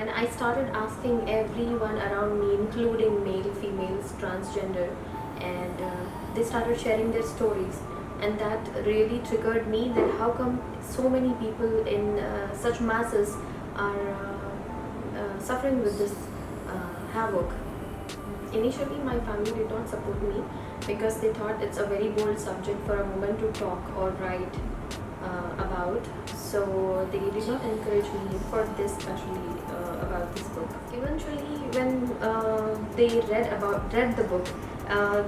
when I started asking everyone around me, including male, females, transgender, and they started sharing their stories, and that really triggered me that how come so many people in such masses are suffering with this havoc. Initially, my family did not support me because they thought it's a very bold subject for a woman to talk or write about. So they did not encourage me for this, especially about this book. Eventually, when they read the book,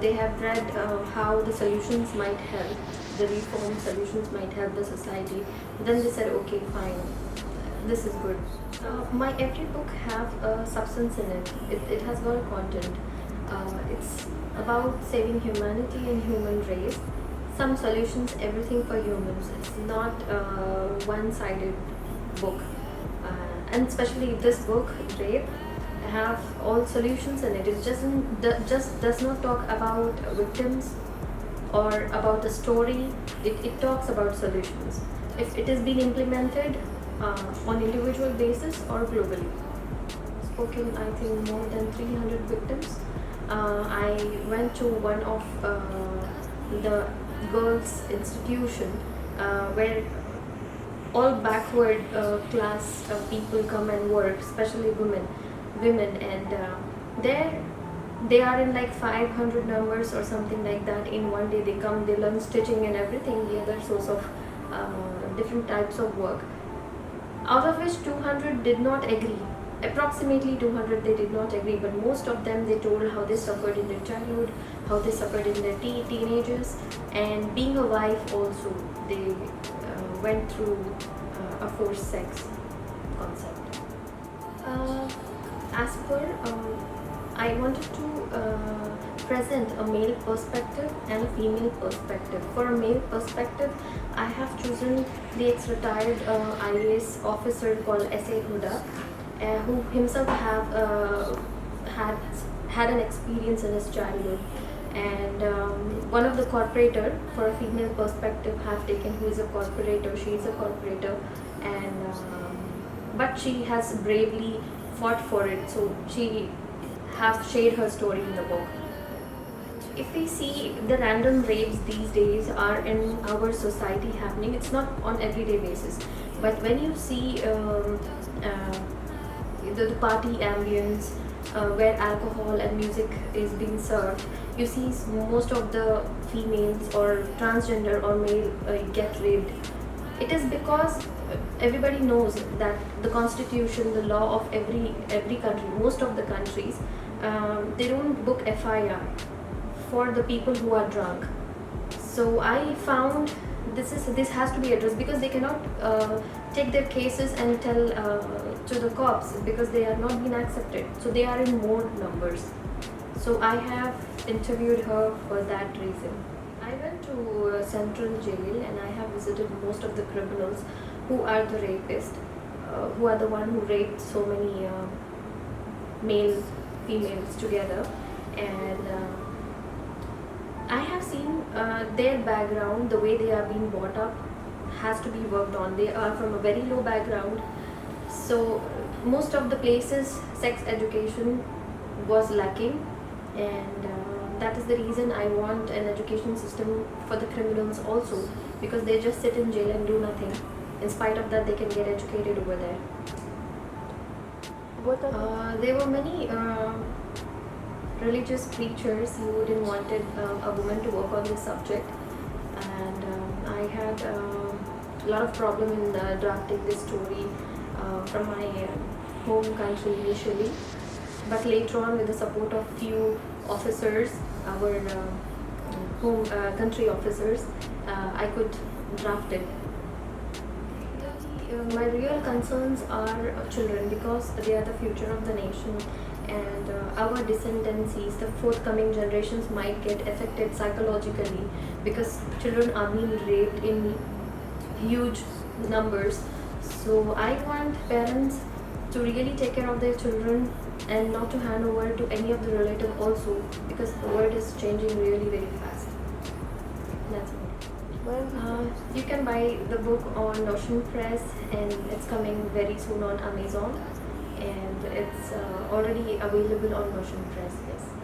they have read how the solutions might help, the reform solutions might help the society. Then they said, okay, fine, this is good. My every book have a substance in it. It has got a content. It's about saving humanity and human race. Some solutions, everything for humans. It's not a one-sided book. And especially this book, Rape, have all solutions in it. It just does not talk about victims or about the story. It talks about solutions. If it is being implemented on individual basis or globally. Spoken, I think, more than 300 victims. I went to one of the girls' institution where all backward class people come and work, especially women, and there they are in like 500 numbers or something like that. In one day they come, they learn stitching and everything, the other sorts of different types of work, out of which 200 did not agree. Approximately 200 they did not agree, but most of them, they told how they suffered in their childhood, how they suffered in their teenagers, and being a wife also, they went through a forced sex concept. As per, I wanted to present a male perspective and a female perspective. For a male perspective, I have chosen the ex-retired IAS officer called Syeda Ruqia, who himself had an experience in his childhood, and one of the corporator, for a female perspective, have taken, who is a corporator. She is a corporator, and but she has bravely fought for it, so she has shared her story in the book. If we see the random rapes these days are in our society happening, it's not on everyday basis, but when you see the party ambience where alcohol and music is being served, you see most of the females or transgender or male get raped. It is because everybody knows that the constitution, the law of every country, most of the countries, they don't book FIR for the people who are drunk. So I found this has to be addressed, because they cannot take their cases and tell to the cops, because they are not being accepted, so they are in more numbers. So I have interviewed her for that reason. I went to Central Jail and I have visited most of the criminals who are the rapists, who are the one who raped so many male females together, and I have seen their background, the way they are being brought up has to be worked on. They are from a very low background, so most of the places sex education was lacking, and that is the reason I want an education system for the criminals also, because they just sit in jail and do nothing. In spite of that, they can get educated over there. There were many religious preachers who didn't wanted a woman to work on this subject, and I had a lot of problem in drafting this story from my home country initially, but later on, with the support of few officers, our home country officers, I could draft it. My real concerns are children, because they are the future of the nation, and our descendancies, the forthcoming generations, might get affected psychologically, because children are being raped in huge numbers. So I want parents to really take care of their children and not to hand over to any of the relative also, because the world is changing really very fast. That's it. You can buy the book on Notion Press, and it's coming very soon on Amazon. And already available on Russian press.